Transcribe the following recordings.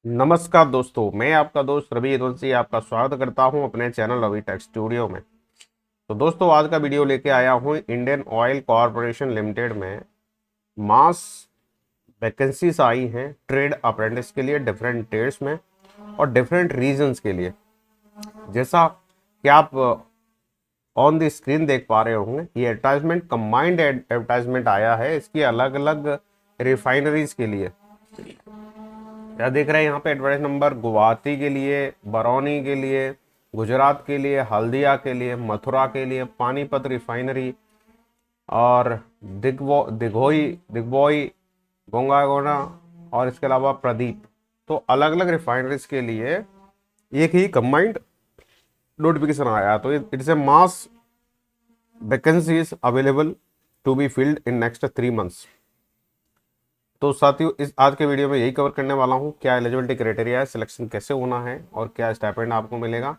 नमस्कार दोस्तों, मैं आपका दोस्त रवि यदुवंशी आपका स्वागत करता हूं अपने चैनल रवि टेक स्टूडियो में। तो दोस्तों, आज का वीडियो लेके आया हूं इंडियन ऑयल कॉरपोरेशन लिमिटेड में मास वैकेंसीज आई हैं ट्रेड अप्रेंटिस के लिए डिफरेंट ट्रेड्स में और डिफरेंट रीजन्स के लिए। जैसा कि आप ऑन द स्क्रीन देख पा रहे होंगे, ये एडवर्टाइजमेंट कंबाइंड एडवर्टाइजमेंट आया है इसकी अलग अलग रिफाइनरीज के लिए। क्या देख रहे हैं यहाँ पे एडवर्टाइज नंबर? गुवाहाटी के लिए, बरौनी के लिए, गुजरात के लिए, हल्दिया के लिए, मथुरा के लिए, पानीपत रिफाइनरी और दिघोई दिग्बोई, गोंगागोना और इसके अलावा प्रदीप। तो अलग अलग रिफाइनरीज के लिए एक ही कंबाइंड नोटिफिकेशन आया। तो it's a mass vacancies available to be filled in next 3 months. तो साथियों, इस आज के वीडियो में यही कवर करने वाला हूँ, क्या एलिजिबिलिटी क्राइटेरिया है, सिलेक्शन कैसे होना है और क्या स्टाइपेंड आपको मिलेगा।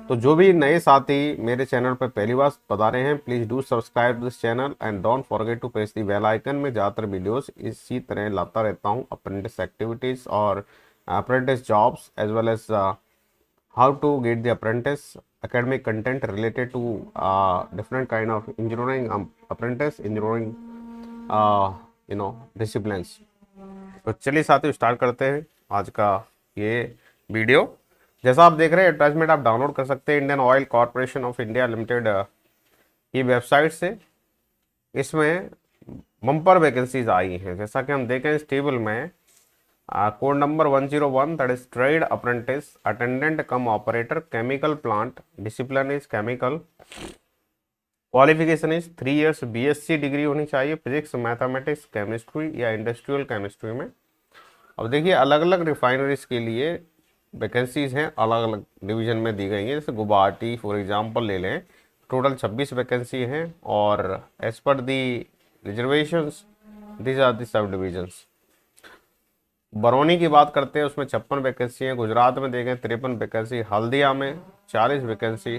तो जो भी नए साथी मेरे चैनल पर पहली बार बता रहे हैं, please do subscribe this channel and don't forget to press the bell icon. में ज़्यादातर वीडियोस इसी तरह लाता रहता हूँ, अप्रेंटिस एक्टिविटीज़ और apprentice jobs as well as how to get the apprentice academic content related to different kind of engineering apprentice engineering disciplines. तो चलिए साथियों, स्टार्ट करते हैं आज का ये वीडियो। जैसा आप देख रहे हैं, एडवर्टाइजमेंट आप डाउनलोड कर सकते हैं Indian oil corporation of India limited की वेबसाइट से। इसमें बम्पर वैकेंसीज आई हैं। जैसा कि हम देखें इस टेबल में, code number 101, that is trade apprentice attendant come operator chemical plant, discipline is chemical, qualification is 3 years BSc degree होनी चाहिए फिजिक्स मैथमेटिक्स केमिस्ट्री या इंडस्ट्रियल केमिस्ट्री में। अब देखिए, अलग अलग रिफाइनरीज के लिए वैकेंसीज हैं, अलग अलग डिवीजन में दी गई हैं। जैसे गुवाहाटी फॉर एग्जांपल ले लें, टोटल 26 वैकेंसी हैं और as per the reservations these are the sub divisions. Barauni की बात करते हैं, उसमें 56 वैकेंसी है। गुजरात में देखें 53 वैकेंसी, हल्दिया में 40 वैकेंसी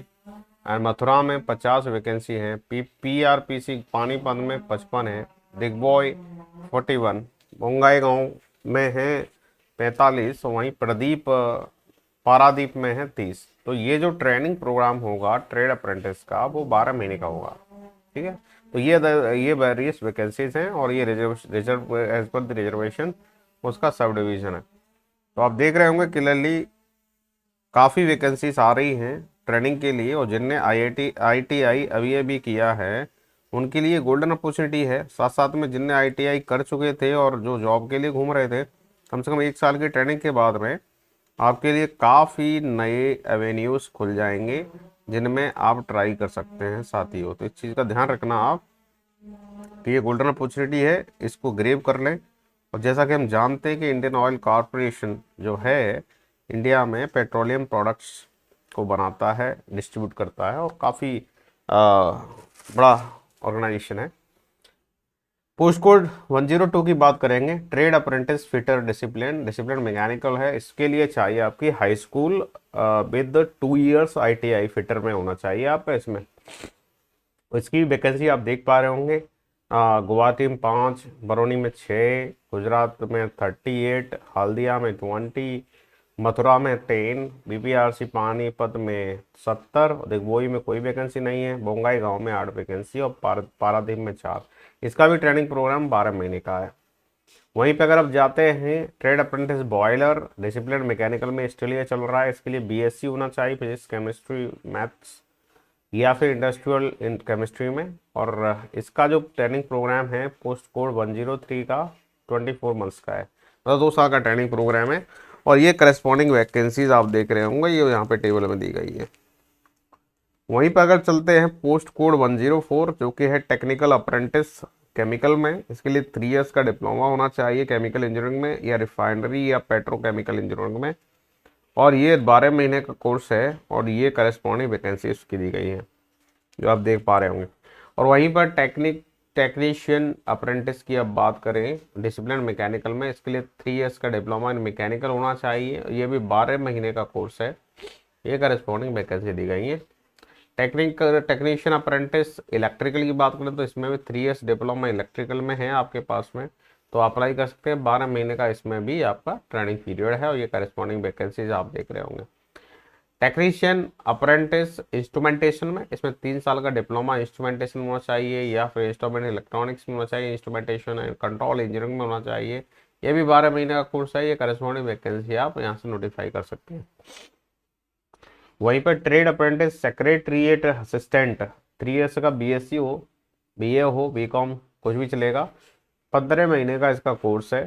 एंड मथुरा में 50 वैकेंसी हैं। पीआरपीसी पानीपत में 55 है, दिग्बोई 41, बोंगाईगांव में है 45, वहीं प्रदीप पारादीप में है 30। तो ये जो ट्रेनिंग प्रोग्राम होगा ट्रेड अप्रेंटिस का, वो 12 महीने का होगा। ठीक है, तो ये वेरियस वैकेंसीज हैं और ये reserve as per the reservation उसका सब डिवीजन है। तो आप देख रहे होंगे क्लियरली काफ़ी वैकेंसीज आ रही हैं ट्रेनिंग के लिए, और जिनने आईटीआई अभी अभी किया है उनके लिए गोल्डन अपॉर्चुनिटी है। साथ साथ में जिनने आईटीआई कर चुके थे और जो जॉब के लिए घूम रहे थे, कम से कम 1 साल की ट्रेनिंग के बाद में आपके लिए काफ़ी नए एवेन्यूज़ खुल जाएंगे जिनमें आप ट्राई कर सकते हैं साथियों। तो इस चीज़ का ध्यान रखना आप कि ये गोल्डन अपॉर्चुनिटी है, इसको ग्रेब कर लें। और जैसा कि हम जानते हैं कि इंडियन ऑयल कॉरपोरेशन जो है इंडिया में पेट्रोलियम प्रोडक्ट्स को बनाता है, डिस्ट्रीब्यूट करता है और काफ़ी बड़ा ऑर्गेनाइजेशन है। पोस्ट कोड 102 की बात करेंगे, trade apprentice fitter discipline mechanical है। इसके लिए चाहिए आपकी high school with 2 years ITI fitter में होना चाहिए आपका इसमें। इसकी वैकेंसी आप देख पा रहे होंगे, गुवाहाटी में 5, बरौनी में 6, गुजरात में 38, हल्दिया में 20, मथुरा में 10, बीपीआरसी पानीपत में 70, दिग्बोई में कोई वैकेंसी नहीं है, बोंगाई गांव में 8 वैकेंसी और पारादीप में 4। इसका भी ट्रेनिंग प्रोग्राम 12 महीने का है। वहीं पे अगर आप जाते हैं trade apprentice boiler discipline mechanical में, इसके लिए चल रहा है, इसके लिए बीएससी होना चाहिए फिजिक्स केमिस्ट्री मैथ्स या फिर इंडस्ट्रियल इन केमिस्ट्री में। और इसका जो ट्रेनिंग प्रोग्राम है पोस्ट कोड 103 का 24 मंथ्स का है, मतलब 2 साल का ट्रेनिंग प्रोग्राम है। और ये करस्पॉन्डिंग वैकेंसीज आप देख रहे होंगे, ये यहाँ पे टेबल में दी गई है। वहीं पर अगर चलते हैं पोस्ट कोड 104 जो कि है टेक्निकल अप्रेंटिस केमिकल में, इसके लिए 3 इयर्स का डिप्लोमा होना चाहिए केमिकल इंजीनियरिंग में या रिफाइनरी या पेट्रोकेमिकल इंजीनियरिंग में, और ये 12 महीने का कोर्स है और ये करस्पॉन्डिंग वैकेंसी उसकी दी गई है जो आप देख पा रहे होंगे। और वहीं पर टेक्नीशियन अप्रेंटिस की अब बात करें डिसिप्लिन मैकेनिकल में, इसके लिए 3 इयर्स का डिप्लोमा इन मैकेनिकल होना चाहिए, ये भी 12 महीने का कोर्स है, ये करस्पॉन्डिंग वैकेंसी दी गई है। टेक्नीशियन अप्रेंटिस इलेक्ट्रिकल की बात करें तो इसमें भी 3 इयर्स डिप्लोमा इलेक्ट्रिकल में है आपके पास में, तो अप्लाई कर सकते हैं। 12 महीने का इसमें भी आपका ट्रेनिंग पीरियड है और ये करस्पॉन्डिंग वैकेंसीज आप देख रहे होंगे। टेक्नीशियन अप्रेंटिस इंस्ट्रूमेंटेशन में, इसमें 3 साल का डिप्लोमा इंस्ट्रूमेंटेशन में होना चाहिए या फिर इंस्ट्रूमेंट इलेक्ट्रॉनिक्स में होना चाहिए, इंस्ट्रूमेंटेशन एंड कंट्रोल इंजीनियरिंग में होना चाहिए। ये भी 12 महीने का कोर्स है। ये करस्पॉन्डिंग वैकेंसी आप यहाँ से नोटिफाई कर सकते हैं। वहीं पर trade apprentice secretariat assistant 3 years का बीएससी हो, बीए हो, बीकॉम कुछ भी चलेगा। 15 महीने का इसका कोर्स है।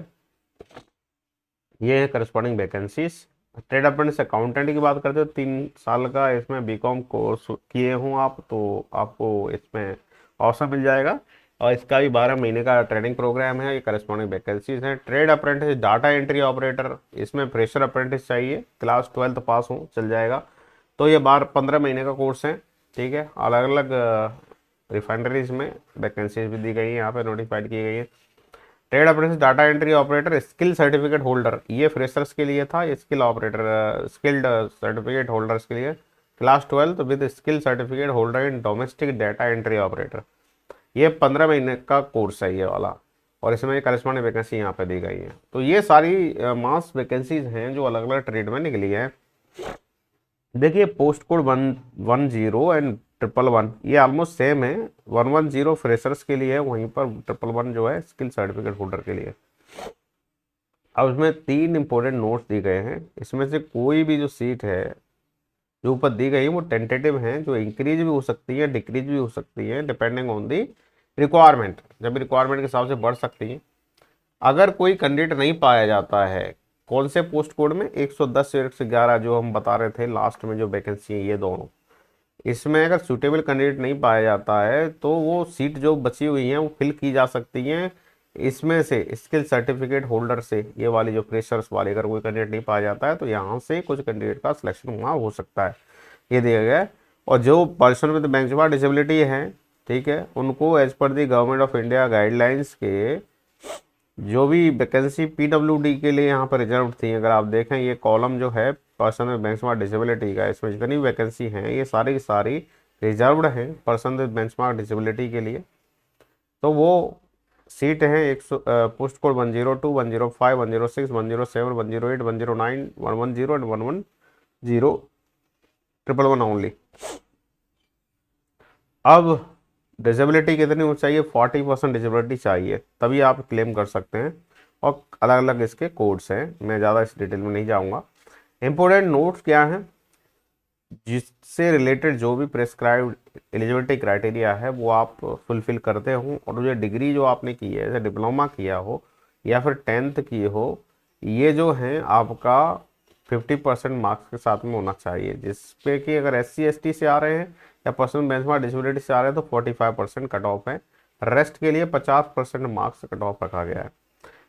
ये है corresponding vacancies. Trade apprentice accountant की बात करते हो, 3 साल का इसमें बीकॉम कोर्स किए हों आप तो आपको इसमें अवसर मिल जाएगा और इसका भी 12 महीने का ट्रेनिंग प्रोग्राम है। ये करस्पॉन्डिंग वैकेंसीज हैं। Trade apprentice data entry operator, इसमें फ्रेशर अप्रेंटिस चाहिए, क्लास 12 पास हो चल जाएगा। तो ये 15 महीने का कोर्स है। ठीक है, अलग अलग रिफाइनरीज में वैकेंसीज भी दी गई है, यहाँ पे नोटिफाइड की गई है। Trade apprentice data entry operator skill certificate holder, ये फ्रेशर्स के लिए था। ये skill operator skilled certificate holders के लिए class 12 with skill certificate holder in domestic data entry operator. ये 15 महीने का कोर्स है ये वाला और इसमें करस्पॉन्डिंग वैकेंसी यहाँ पे दी गई है। तो ये सारी मास वैकेंसीज हैं जो अलग अलग ट्रेड में निकली है। देखिए पोस्ट कोड 110 एंड 111 ये ऑलमोस्ट सेम है। 110 फ्रेशर्स के लिए है, वहीं पर 111 जो है स्किल सर्टिफिकेट होल्डर के लिए। अब इसमें 3 इंपॉर्टेंट नोट्स दिए गए हैं। इसमें से कोई भी जो सीट है जो ऊपर दी गई है वो टेंटेटिव हैं, जो इंक्रीज भी हो सकती है, डिक्रीज भी हो सकती है डिपेंडिंग ऑन दी रिक्वायरमेंट। जब रिक्वायरमेंट के हिसाब से बढ़ सकती है। अगर कोई कैंडिडेट नहीं पाया जाता है कौन से पोस्ट कोड में, 110 से 111 जो हम बता रहे थे लास्ट में जो वैकेंसी है ये दोनों, इसमें अगर सूटेबल कैंडिडेट नहीं पाया जाता है तो वो सीट जो बची हुई हैं वो फिल की जा सकती हैं इसमें से स्किल सर्टिफिकेट होल्डर से। ये वाली जो फ्रेशर्स वाली अगर कोई कैंडिडेट नहीं पाया जाता है तो यहाँ से कुछ कैंडिडेट का सिलेक्शन वहाँ हो सकता है, ये दिया गया है। और जो पर्सन विद बेंचमार्क डिसेबिलिटी है, ठीक है, उनको as per the Government of India guidelines के जो भी वैकेंसी पीडब्ल्यूडी के लिए यहाँ पर रिजर्व थी, अगर आप देखें ये कॉलम जो है पर्सन विद बेंचमार्क डिसेबिलिटी का, इसमें जितनी वैकेंसी हैं ये सारी की सारी रिजर्व्ड हैं पर्सन विद बेंचमार्क डिसेबिलिटी के लिए। तो वो सीट है 100 पोस्ट कोड 102, 105, 106, 107, 108, 109, 110 एंड 110 111 ओनली। अब डिसेबिलिटी कितनी होनी चाहिए, 40% डिसेबिलिटी चाहिए तभी आप क्लेम कर सकते हैं। और अलग अलग इसके कोड्स हैं, मैं ज़्यादा इस डिटेल में नहीं जाऊँगा। इंपॉर्टेंट नोट्स क्या हैं, जिससे रिलेटेड जो भी प्रेस्क्राइब्ड एलिजिबिलिटी क्राइटेरिया है वो आप फुलफिल करते हो और जो डिग्री जो आपने की है, जैसे डिप्लोमा किया हो या फिर 10th की हो, ये जो है आपका 50% मार्क्स के साथ में होना चाहिए। जिसपे कि अगर SC ST से आ रहे हैं या पर्सनल बेंचमार्क डिसेबिलिटी से आ रहे हैं तो 45% कट ऑफ है। रेस्ट के लिए 50% मार्क्स कट ऑफ रखा गया है।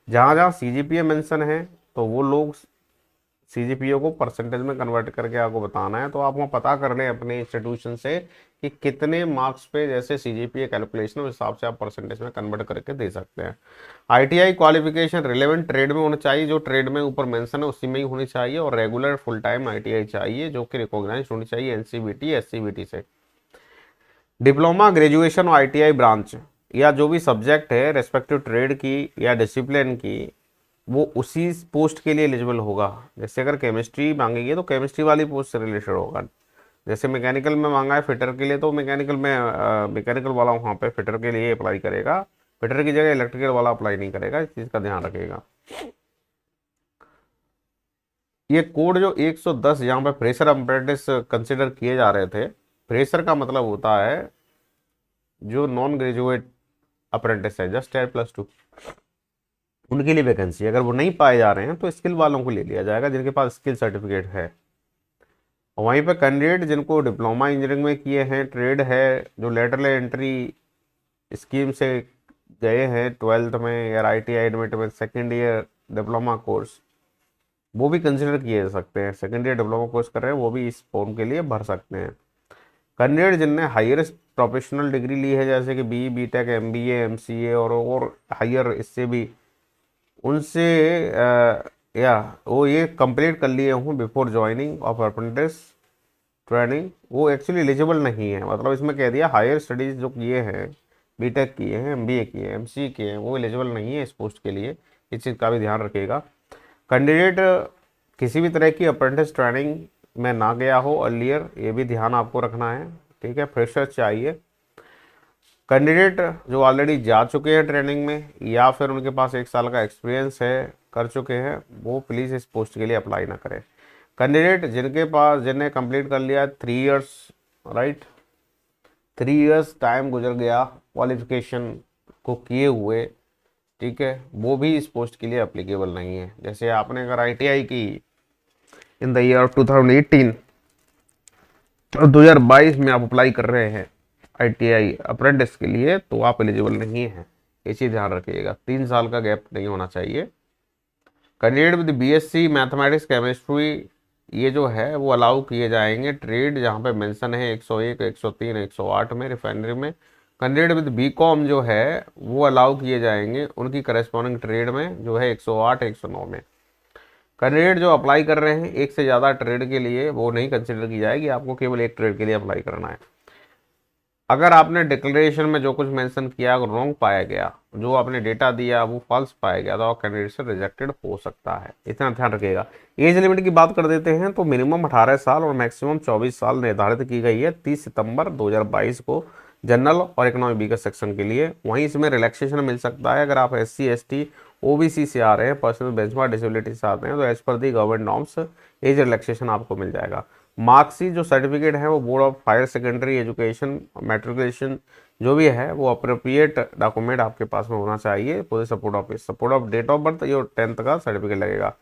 जहाँ जहाँ CGPA मेंशन है तो वो लोग CGPA को परसेंटेज में कन्वर्ट करके आपको बताना है। तो आप वहाँ पता कर लें अपने इंस्टीट्यूशन से कि कितने मार्क्स पे जैसे CGPA कैलकुलेशन उस हिसाब से आप परसेंटेज में कन्वर्ट करके दे सकते हैं। ITI क्वालिफिकेशन रिलेवेंट ट्रेड में होना चाहिए, जो ट्रेड में ऊपर मेंशन है उसी में ही होनी चाहिए। और रेगुलर फुल टाइम ITI चाहिए जो कि रिकॉग्नाइज होनी चाहिए NCVT SCVT से। डिप्लोमा ग्रेजुएशन और ITI ब्रांच या जो भी सब्जेक्ट है रेस्पेक्टिव ट्रेड की या डिसिप्लिन की, वो उसी पोस्ट के लिए एलिजिबल होगा। जैसे अगर केमिस्ट्री मांगेगी तो केमिस्ट्री वाली पोस्ट से रिलेटेड होगा। जैसे मैकेनिकल में मांगा है फिटर के लिए तो मैकेनिकल में मैकेनिकल वाला वहाँ पे फिटर के लिए अप्लाई करेगा, फिटर की जगह इलेक्ट्रिकल वाला अप्लाई नहीं करेगा। इस चीज़ का ध्यान रखिएगा। ये कोड जो 110 यहाँ पे फ्रेशर अप्रेंटिस कंसिडर किए जा रहे थे, फ्रेशर का मतलब होता है जो नॉन ग्रेजुएट अप्रेंटिस है, जस्ट 10+2, उनके लिए वैकेंसी। अगर वो नहीं पाए जा रहे हैं तो स्किल वालों को ले लिया जाएगा जिनके पास स्किल सर्टिफिकेट है। और वहीं पर कैंडिडेट जिनको डिप्लोमा इंजीनियरिंग में किए हैं, ट्रेड है, जो लेटरल एंट्री स्कीम से गए हैं 12th में या ITI एडमिट में सेकेंड ईयर डिप्लोमा कोर्स, वो भी कंसिडर किए जा सकते हैं। सेकेंड ईयर डिप्लोमा कोर्स कर रहे हैं वो भी इस फॉर्म के लिए भर सकते हैं। कैंडिडेट जिनने हायर प्रोफेशनल डिग्री ली है जैसे कि BE BTech MBA MCA और हायर इससे भी, उनसे या वो ये कंप्लीट कर लिए हूँ before joining of apprentice training, वो एक्चुअली एलिजिबल नहीं है। मतलब इसमें कह दिया हायर स्टडीज़ जो किए हैं बीटेक किए हैं, एमबीए किए हैं, एमसीए किए हैं, वो एलिजिबल नहीं है इस पोस्ट के लिए। इस चीज़ का भी ध्यान रखिएगा। कैंडिडेट किसी भी तरह की अप्रेंटिस ट्रेनिंग में ना गया हो अर्लियर, ये भी ध्यान आपको रखना है, ठीक है। फ्रेशर चाहिए। कैंडिडेट जो ऑलरेडी जा चुके हैं ट्रेनिंग में या फिर उनके पास 1 साल का एक्सपीरियंस है, कर चुके हैं, वो प्लीज़ इस पोस्ट के लिए अप्लाई ना करें। कैंडिडेट जिन्हें कंप्लीट कर लिया 3 इयर्स, राइट, 3 इयर्स टाइम गुजर गया क्वालिफिकेशन को किए हुए, ठीक है, वो भी इस पोस्ट के लिए अप्लीकेबल नहीं है। जैसे आपने अगर आईटीआई की इन द ईयर 2018 और 2022 में आप अप्लाई कर रहे हैं आईटीआई अप्रेंटिस के लिए, तो आप एलिजिबल नहीं हैं। ये चीज़ ध्यान रखिएगा, 3 साल का गैप नहीं होना चाहिए। Candidate with BSc mathematics chemistry, ये जो है वो अलाउ किए जाएंगे ट्रेड जहाँ पे मेंशन है 101, 103, 108 में रिफाइनरी में। कैंडिडेट विद बीकॉम जो है वो अलाउ किए जाएंगे उनकी करस्पॉन्डिंग ट्रेड में जो है 108, 109 में। कैंडिडेट जो अप्लाई कर रहे हैं एक से ज़्यादा ट्रेड के लिए, वो नहीं कंसिडर की जाएगी, आपको केवल एक ट्रेड के लिए अप्लाई करना है। अगर आपने डिक्लेरेशन में जो कुछ मेंशन किया अगर रॉन्ग पाया गया, जो आपने डेटा दिया वो फॉल्स पाया गया, तो आप कैंडिडेट से रिजेक्टेड हो सकता है, इतना ध्यान रखिएगा। एज लिमिट की बात कर देते हैं तो मिनिमम 18 साल और मैक्सिमम 24 साल निर्धारित की गई है 30 सितंबर 2022 को जनरल और इकोनॉमी बी का सेक्शन के लिए। वहीं इसमें रिलैक्सेशन मिल सकता है अगर आप SC ST OBC से आ रहे हैं, पर्सनल बेंचमार्क डिसेबिलिटी से आते हैं, तो as per the government norms age relaxation आपको मिल जाएगा। मार्क्सशीट जो सर्टिफिकेट है वो board of higher secondary education matriculation जो भी है वो अप्रोप्रिएट डॉक्यूमेंट आपके पास में होना चाहिए for support of date of birth, ये 10th का सर्टिफिकेट लगेगा।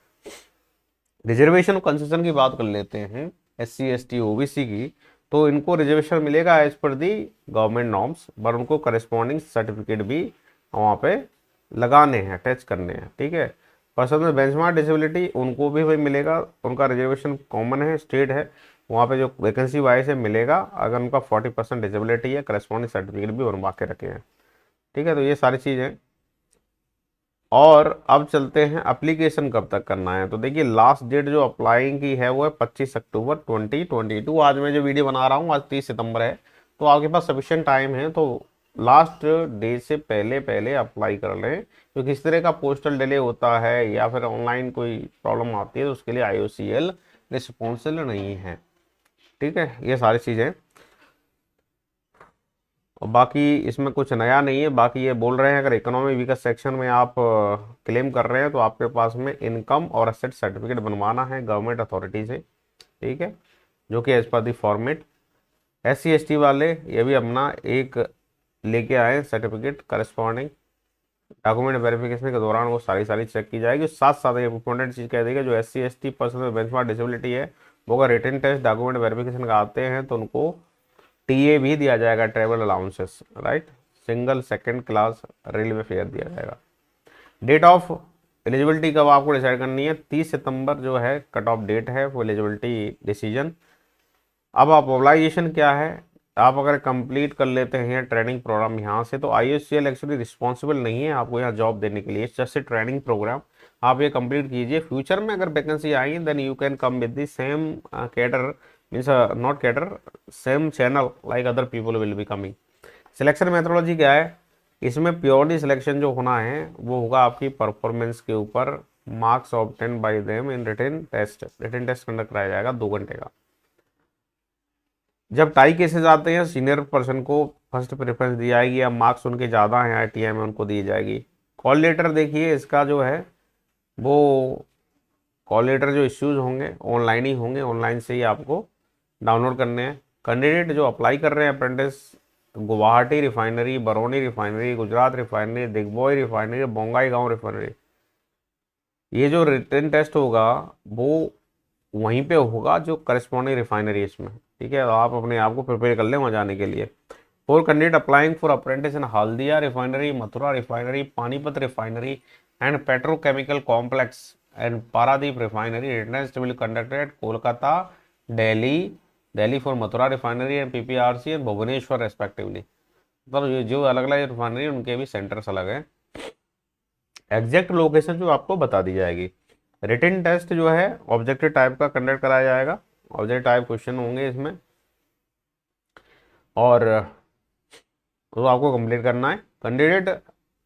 रिजर्वेशन कंसेशन की बात कर लेते हैं SC ST OBC की, तो इनको रिजर्वेशन मिलेगा as per the government norms, पर उनको करस्पॉन्डिंग सर्टिफिकेट भी वहाँ पे लगाने हैं, अटैच करने हैं, ठीक है। पर्सन में बेंचमार्क डिसेबिलिटी उनको भी भाई मिलेगा, उनका रिजर्वेशन कॉमन है, स्टेट है, वहाँ पे जो वैकेंसी वाइज है मिलेगा। अगर उनका 40% डिसेबिलिटी है, करस्पॉन्डिंग सर्टिफिकेट भी बनवा के रखे हैं, ठीक है। तो ये सारी चीज़ें। और अब चलते हैं एप्लीकेशन कब तक करना है। तो देखिए लास्ट डेट जो अप्लाइंग की है वो है 25 अक्टूबर 2022। आज मैं जो वीडियो बना रहा हूँ आज 30 सितंबर है, तो आपके पास सफिशिएंट टाइम है, तो लास्ट डे से पहले पहले अप्लाई कर लें, क्योंकि इस तरह का पोस्टल डिले होता है या फिर ऑनलाइन कोई प्रॉब्लम आती है तो उसके लिए IOCL रिस्पॉन्सिबल नहीं है, ठीक है। ये सारी चीज़ें, और बाकी इसमें कुछ नया नहीं है। बाकी ये बोल रहे हैं अगर इकोनॉमी वीकर सेक्शन में आप क्लेम कर रहे हैं तो आपके पास में इनकम और असेट सर्टिफिकेट बनवाना है गवर्नमेंट अथॉरिटी से, ठीक है, जो कि एज पर दी फॉर्मेट। SC ST वाले ये भी अपना एक लेके आए सर्टिफिकेट, करस्पॉन्डिंग डॉक्यूमेंट वेरिफिकेशन के दौरान वो सारी चेक की जाएगी। साथ साथ एक इंपॉर्टेंट चीज़ कह देगा, जो SC ST पर्सन में बेंचमार्क डिसेबिलिटी है वो अगर रिटन टेस्ट डॉक्यूमेंट वेरिफिकेशन का आते हैं तो उनको TA भी दिया जाएगा, travel allowances, right, single second class railway fair दिया जाएगा। डेट ऑफ एलिजिबिलिटी कब आपको डिसाइड करनी है, 30 सितंबर जो है कट ऑफ डेट है वो एलिजिबिलिटी डिसीजन। अब आप मोबिलाइजेशन क्या है, आप अगर कंप्लीट कर लेते हैं ट्रेनिंग प्रोग्राम यहाँ से, तो IOCL एक्चुअली रिस्पॉन्सिबल नहीं है आपको यहाँ जॉब देने के लिए, जस्ट ट्रेनिंग प्रोग्राम आप ये कंप्लीट कीजिए। फ्यूचर में अगर वैकेंसी आई then you can come with the same cadre, means not cadre, same channel like other people will be coming. Selection methodology क्या है, इसमें प्योरली सिलेक्शन जो होना है वो होगा आपकी परफॉर्मेंस के ऊपर, marks obtain by them in written test. Written test conduct कराया जाएगा 2 घंटे का। जब टाई केसेस आते हैं सीनियर पर्सन को फर्स्ट प्रेफरेंस दी जाएगी, या मार्क्स उनके ज़्यादा हैं ITI में उनको दी जाएगी। कॉल लेटर देखिए इसका जो है वो कॉल लेटर जो इश्यूज होंगे ऑनलाइन ही होंगे, ऑनलाइन से ही आपको डाउनलोड करने हैं। कैंडिडेट जो अप्लाई कर रहे हैं apprentice, Guwahati refinery, Barauni refinery, Gujarat refinery, Digboi refinery, Bongaigaon refinery, ये जो रिटन टेस्ट होगा वो वहीं पे होगा जो करस्पॉन्डिंग रिफाइनरी इसमें, ठीक है। तो आप अपने आप को प्रिपेयर कर लें वहाँ जाने के लिए। For candidate applying for apprentice in Haldia refinery, Mathura refinery, Panipat refinery and petrochemical complex and Paradip refinery, written test will conducted at Kolkata, Delhi for Mathura refinery and PPRC and Bhubaneswar respectively. मतलब ये जो अलग अलग रिफाइनरी उनके भी सेंटर्स अलग हैं, एग्जैक्ट लोकेशन जो आपको बता दी जाएगी। रिटन टेस्ट जो है ऑब्जेक्टिव टाइप का कंडक्ट कराया जाएगा, ऑब्जेक्टिव टाइप क्वेश्चन होंगे इसमें, और तो आपको कंप्लीट करना है। कैंडिडेट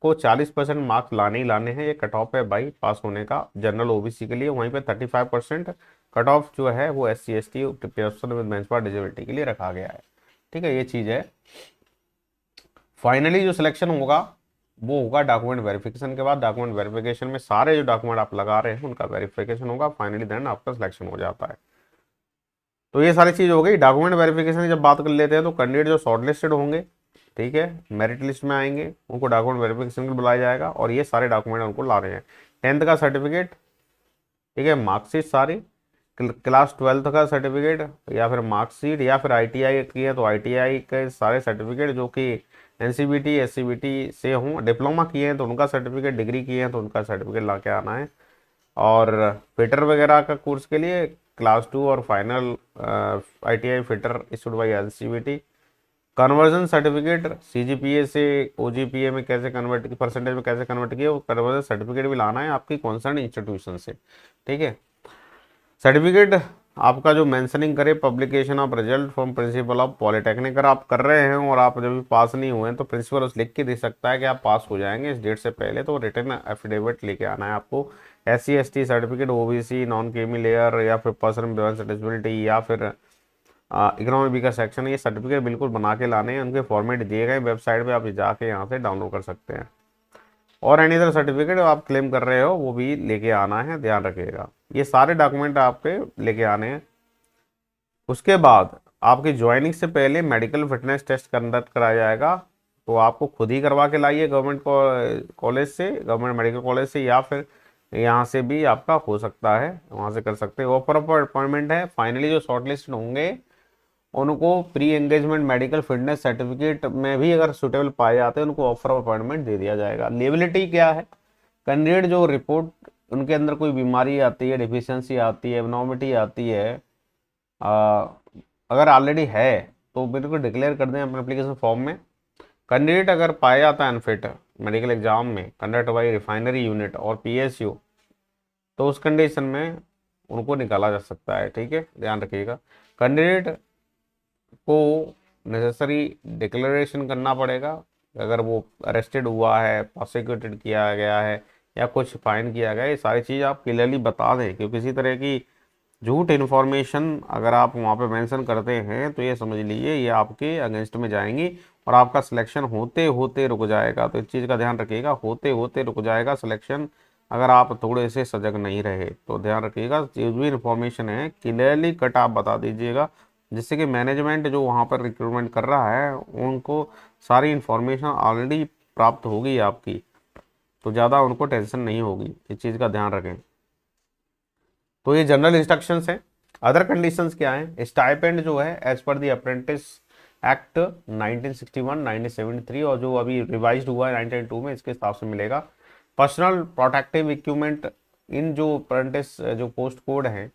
को 40% मार्क्स लाने ही लाने हैं, ये कट ऑफ है भाई पास होने का जनरल ओबीसी के लिए। वहीं पे 35% कट ऑफ जो है वो SC ST person with men's power disability के लिए रखा गया है। ठीक है, ये चीज़ है। फाइनली जो सिलेक्शन होगा वो होगा डॉक्यूमेंट वेरिफिकेशन के बाद। डॉक्यूमेंट वेरिफिकेशन में सारे जो डॉक्यूमेंट आप लगा रहे हैं उनका वेरिफिकेशन होगा, फाइनली देन आपका सिलेक्शन हो जाता है। तो ये सारी चीज़ हो गई। डॉक्यूमेंट वेरिफिकेशन की जब बात कर लेते हैं तो कैंडिडेट जो शॉर्टलिस्टेड होंगे, ठीक है, मेरिट लिस्ट में आएंगे, उनको डॉक्यूमेंट वेरिफिकेशन के लिए बुलाया जाएगा और ये सारे डॉक्यूमेंट उनको ला रहे हैं। 10th का सर्टिफिकेट, ठीक है, मार्कशीट सारी, क्लास 12th का सर्टिफिकेट या फिर मार्कशीट, या फिर ITI की है तो ITI के सारे सर्टिफिकेट जो कि NCBT SCBT से हों। डिप्लोमा किए हैं तो उनका सर्टिफिकेट, डिग्री किए हैं तो उनका सर्टिफिकेट ला के आना है। और फिटर वगैरह का कोर्स के लिए क्लास 2 और final ITI fitter issued by LCBT। Conversion certificate CGPA से OGPA में कैसे कन्वर्ट, परसेंटेज में कैसे कन्वर्ट किए, वो कन्वर्जन सर्टिफिकेट भी लाना है आपकी कॉन्सर्न इंस्टीट्यूशन से। ठीक है, सर्टिफिकेट आपका जो मेंशनिंग करे publication of result from principle of polytechnic. अगर आप कर रहे हैं और आप जब भी पास नहीं हुए हैं तो प्रिंसिपल उस लिख के दे सकता है कि आप पास हो जाएंगे इस डेट से पहले, तो रिटर्न एफिडेविट लेके आना है आपको। SC ST certificate, OBC non creamy layer या फिर पर्सन विद डिसेबिलिटी या फिर इकोनॉमी बी का सेक्शन, ये सर्टिफिकेट बिल्कुल बना के लाने हैं। उनके फॉर्मेट दिए गए वेबसाइट पे, आप जाके यहाँ से डाउनलोड कर सकते हैं। और एनी अदर सर्टिफिकेट आप क्लेम कर रहे हो वो भी लेके आना है, ध्यान रखिएगा। ये सारे डॉक्यूमेंट आपके लेके आने हैं। उसके बाद आपकी ज्वाइनिंग से पहले मेडिकल फिटनेस टेस्ट कंडक्ट कराया जाएगा, तो आपको खुद ही करवा के लाइए गवर्नमेंट कॉलेज से, गवर्नमेंट मेडिकल कॉलेज से, या फिर यहाँ से भी आपका हो सकता है, वहाँ से कर सकते हैं। ऑफर ऑफ अपॉइंटमेंट है। फाइनली जो शॉर्टलिस्ट होंगे उनको pre engagement medical fitness certificate में भी अगर सुटेबल पाए जाते हैं उनको ऑफर ऑफ अपॉइंटमेंट दे दिया जाएगा। लेबिलिटी क्या है, कैंडिडेट जो रिपोर्ट उनके अंदर कोई बीमारी आती है, डिफिशियंसी आती है, एबनॉर्मिटी आती है, आ, अगर ऑलरेडी है तो बिल्कुल डिक्लेयर कर दें अपने एप्लीकेशन फॉर्म में। कैंडिडेट अगर पाया जाता है अनफिट मेडिकल एग्जाम में कंडक्ट बाई रिफाइनरी यूनिट और PSU, तो उस कंडीशन में उनको निकाला जा सकता है। ठीक है, ध्यान रखिएगा। कैंडिडेट को नेसेसरी डिक्लेरेशन करना पड़ेगा, अगर वो अरेस्टेड हुआ है, प्रोसिक्यूटेड किया गया है या कुछ फाइन किया गया है, ये सारी चीज़ आप क्लियरली बता दें, क्योंकि किसी तरह की झूठ इन्फॉर्मेशन अगर आप वहाँ पे मेंशन करते हैं तो ये समझ लीजिए ये आपके अगेंस्ट में जाएंगी और आपका सिलेक्शन होते होते रुक जाएगा। तो इस चीज़ का ध्यान रखिएगा, होते होते रुक जाएगा सिलेक्शन अगर आप थोड़े से सजग नहीं रहे। तो ध्यान रखिएगा, जो भी इन्फॉर्मेशन है क्लियरली कट आप बता दीजिएगा, जिससे कि मैनेजमेंट जो वहाँ पर रिक्रूटमेंट कर रहा है उनको सारी इन्फॉर्मेशन ऑलरेडी प्राप्त होगी आपकी, तो ज़्यादा उनको टेंशन नहीं होगी। इस चीज़ का ध्यान रखें। तो ये जनरल इंस्ट्रक्शंस हैं। अदर कंडीशंस क्या हैं, स्टाइपेंड जो है as per the apprentice act 1961 1973 और जो अभी रिवाइज्ड हुआ है 1992 में, इसके हिसाब से मिलेगा। पर्सनल प्रोटेक्टिव इक्विपमेंट, इन जो अप्रेंटिस जो पोस्ट कोड हैं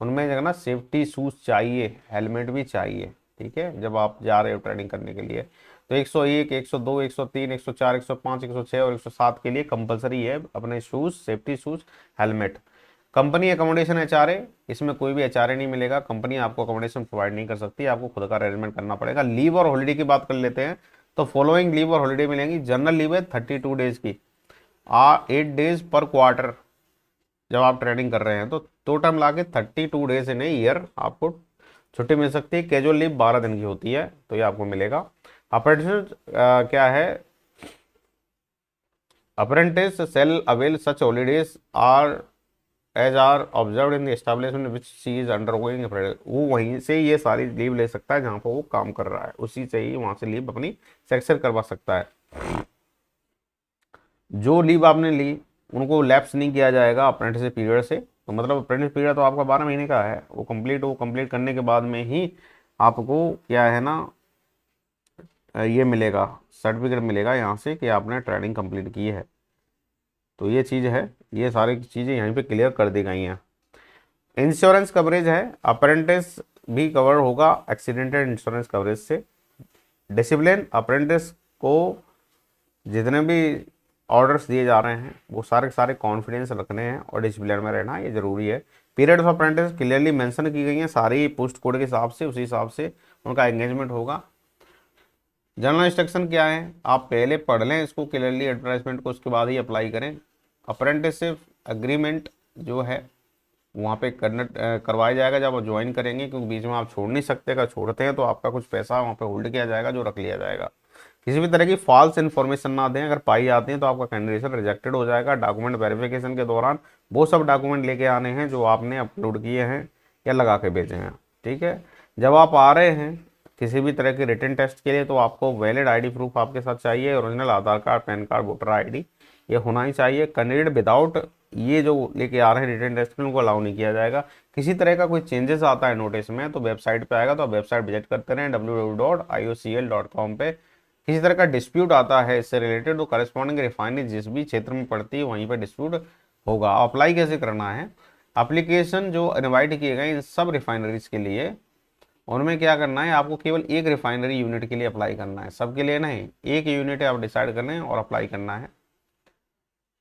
उनमें जो है ना सेफ्टी शूज चाहिए, हेलमेट भी चाहिए। ठीक है, जब आप जा रहे हो ट्रेनिंग करने के लिए तो 101 102 103 104 105 106 और 107 के लिए कंपलसरी है अपने shoes, safety shoes, helmet. Company accommodation HRA, इसमें कोई भी HRA नहीं मिलेगा, कंपनी आपको अकोमोडेशन प्रोवाइड नहीं कर सकती, आपको खुद का अरेंजमेंट करना पड़ेगा। लीव और हॉलीडे की बात कर लेते हैं तो फॉलोइंग लीव और हॉलीडे मिलेंगी। जनरल लीव है 32 डेज की, 8 डेज पर क्वार्टर जब आप ट्रेनिंग कर रहे हैं तो टोटल ला के 32 डेज इन ए ईयर आपको छुट्टी मिल सकती है। कैजुअल लीव 12 दिन की होती है, तो ये आपको मिलेगा। अप्रेंटिस क्या है, apprentice shall avail such holidays are as are observe in the establishment which she is undergoing, वो वहीं से ये सारी लीव ले सकता है जहाँ पर वो काम कर रहा है, उसी से ही वहाँ से लीव अपनी सेक्शन करवा सकता है। जो लीव आपने ली उनको लैप्स नहीं किया जाएगा अप्रेंटिस पीरियड से। तो मतलब अप्रेंटिस पीरियड तो आपका 12 महीने का है, वो कंप्लीट करने के बाद में ही आपको क्या है ना ये मिलेगा, सर्टिफिकेट मिलेगा यहाँ से कि आपने ट्रेनिंग कंप्लीट की है। तो ये चीज़ है, ये सारी चीज़ें यहीं पे क्लियर कर दी गई हैं। इंश्योरेंस कवरेज है, अप्रेंटिस भी कवर होगा एक्सीडेंटल इंश्योरेंस कवरेज से। डिसिप्लिन, अप्रेंटिस को जितने भी ऑर्डर्स दिए जा रहे हैं वो सारे के सारे कॉन्फिडेंस रखने हैं और डिसिप्लिन में रहना, ये जरूरी है। Period of apprentice clearly mention की गई हैं सारी पोस्ट कोड के हिसाब से, उसी हिसाब से उनका एंगेजमेंट होगा। जनरल इंस्ट्रक्शन क्या है, आप पहले पढ़ लें इसको क्लियरली एडवर्टाइजमेंट को, उसके बाद ही अप्लाई करें। अप्रेंटिसशिप एग्रीमेंट जो है वहाँ पे करवाया जाएगा जब आप ज्वाइन करेंगे, क्योंकि बीच में आप छोड़ नहीं सकते, अगर छोड़ते हैं तो आपका कुछ पैसा वहाँ पे होल्ड किया जाएगा जो रख लिया जाएगा। किसी भी तरह की फॉल्स इन्फॉर्मेशन ना दें, अगर पाई जाती है तो आपका कैंडिडेशन रिजेक्टेड हो जाएगा। डॉक्यूमेंट वेरिफिकेशन के दौरान वो सब डॉक्यूमेंट लेके आने हैं जो आपने अपलोड किए हैं या लगा के भेजे हैं, ठीक है। जब आप आ रहे हैं किसी भी तरह के रिटन टेस्ट के लिए तो आपको वैलिड आईडी प्रूफ आपके साथ चाहिए, original Aadhaar card, PAN card, voter ID ये होना ही चाहिए। कैंडिडेट विदाउट ये जो लेके आ रहे हैं रिटन टेस्ट के लिए उनको अलाउ नहीं किया जाएगा। किसी तरह का कोई चेंजेस आता है नोटिस में तो वेबसाइट पे आएगा, तो आप वेबसाइट विजिट करते रहें www.iocl.com पे। किसी तरह का डिस्प्यूट आता है इससे रिलेटेड तो करस्पॉन्डिंग रिफाइनरी जिस भी क्षेत्र में पड़ती है वहीं पर डिस्प्यूट होगा। अप्लाई कैसे करना है, एप्लीकेशन जो इनवाइट किए गए इन सब रिफाइनरीज के लिए उनमें क्या करना है, आपको केवल एक रिफाइनरी यूनिट के लिए अप्लाई करना है, सबके लिए नहीं, एक यूनिट आप डिसाइड कर लें और अप्लाई करना है।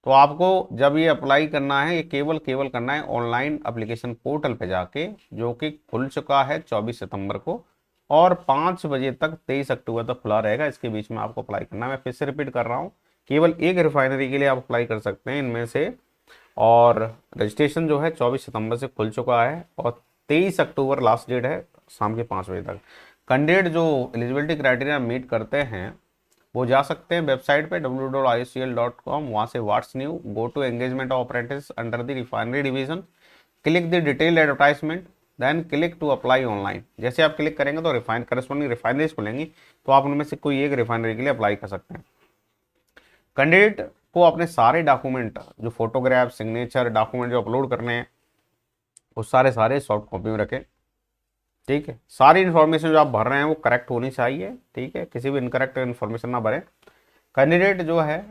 तो आपको जब ये अप्लाई करना है ये केवल करना है ऑनलाइन एप्लीकेशन पोर्टल पे जाके, जो कि खुल चुका है 24 सितंबर को और 5 बजे तक 23 अक्टूबर तक खुला रहेगा। इसके बीच में आपको अप्लाई करना है। मैं फिर से रिपीट कर रहा हूँ, केवल एक रिफाइनरी के लिए आप अप्लाई कर सकते हैं इनमें से, और रजिस्ट्रेशन जो है 24 सितंबर से खुल चुका है और 23 अक्टूबर लास्ट डेट है शाम के 5 बजे तक। कैंडिडेट जो एलिजिबिलिटी क्राइटेरिया मीट करते हैं वो जा सकते हैं वेबसाइट पे www.iocl.com, वहाँ से what's new, go to engagement of apprentice under the refinery division, click the detailed advertisement, then click to apply online. जैसे आप क्लिक करेंगे तो करस्पॉन्डिंग रिफाइनरीज खुलेंगी, तो आप उनमें से कोई एक रिफाइनरी के लिए अप्लाई कर सकते हैं। कैंडिडेट को अपने सारे डॉक्यूमेंट जो फोटोग्राफ, सिग्नेचर, डॉक्यूमेंट जो अपलोड करने हैं वो सारे सॉफ्ट कॉपी में रखें, ठीक है। सारी इन्फॉर्मेशन जो आप भर रहे हैं वो करेक्ट होनी चाहिए, ठीक है, किसी भी इनकरेक्ट इन्फॉर्मेशन ना भरें। कैंडिडेट जो है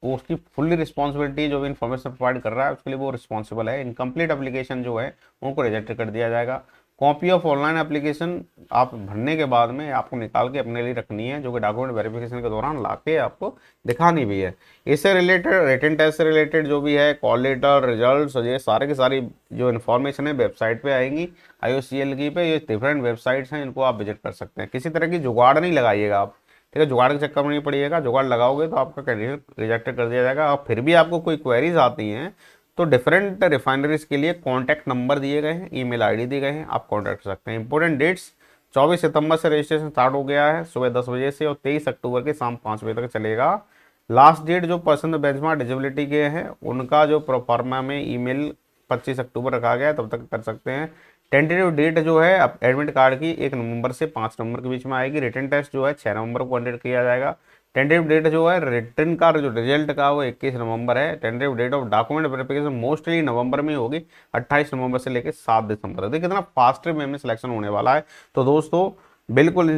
वो उसकी फुल्ली रिस्पॉन्सिबिलिटी, जो भी इन्फॉर्मेशन प्रोवाइड कर रहा है उसके लिए वो रिस्पॉन्सिबल है। इनकम्प्लीट एप्लीकेशन जो है उनको रिजेक्ट कर दिया जाएगा। कॉपी ऑफ ऑनलाइन एप्लीकेशन आप भरने के बाद में आपको निकाल के अपने लिए रखनी है, जो कि डॉक्यूमेंट वेरिफिकेशन के दौरान ला के आपको दिखानी भी है। इससे रिलेटेड रिटन टेस्ट से रिलेटेड जो भी है कॉल लेटर, रिजल्ट, ये सारे की सारी जो इन्फॉर्मेशन है वेबसाइट पे आएंगी IOCL की पे। ये डिफरेंट वेबसाइट्स हैं, इनको आप विजिट कर सकते हैं। किसी तरह की जुगाड़ नहीं लगाइएगा आप, ठीक है, जुगाड़ के चक्कर में नहीं पड़िएगा। जुगाड़ लगाओगे तो आपका कैंडिडेट रिजेक्टेड कर दिया जाएगा। और फिर भी आपको कोई क्वेरीज आती हैं तो डिफरेंट रिफाइनरीज के लिए कॉन्टैक्ट नंबर दिए गए हैं, ईमेल आईडी दिए गए हैं, आप कॉन्टैक्ट कर सकते हैं। इंपॉर्टेंट डेट्स 24 सितंबर से रजिस्ट्रेशन स्टार्ट हो गया है सुबह 10 बजे से और 23 अक्टूबर के शाम 5 बजे तक चलेगा। लास्ट डेट जो पर्सन बेंचमार्क डिजेबिलिटी के हैं उनका जो प्रोफार्मा में ईमेल 25 अक्टूबर रखा गया है तब तक कर सकते हैं। टेंटेटिव डेट जो है एडमिट कार्ड की 1 नवंबर से 5 नवंबर के बीच में आएगी। रिटन टेस्ट जो है 6 नवंबर को कंडक्ट किया जाएगा। टेंटेटिव डेट जो है रिटन का जो रिजल्ट का वो 21 नवंबर है। Tentative date of document verification mostly November में होगी, 28 नवंबर से लेकर 7 दिसंबर तक। देखिए कितना फास्ट वे में सिलेक्शन होने वाला है। तो दोस्तों बिल्कुल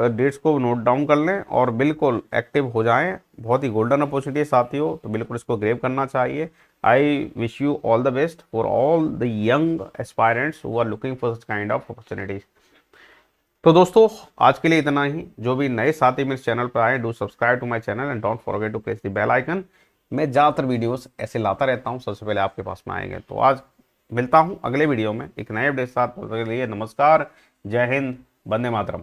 डेट्स को नोट डाउन कर लें और बिल्कुल एक्टिव हो जाएं। बहुत ही गोल्डन अपॉर्चुनिटी है साथियों, तो बिल्कुल इसको ग्रैब करना चाहिए। I wish you all the best for all the young aspirants who are looking for such kind of opportunities. तो दोस्तों आज के लिए इतना ही। जो भी नए साथी मेरे चैनल पर आए, do subscribe to my channel and don't forget to press the bell icon. मैं ज़्यादातर वीडियोस ऐसे लाता रहता हूं, सबसे पहले आपके पास में आएंगे। तो आज मिलता हूं अगले वीडियो में एक नए अपडेट के साथ। नमस्कार, जय हिंद, वंदे मातरम।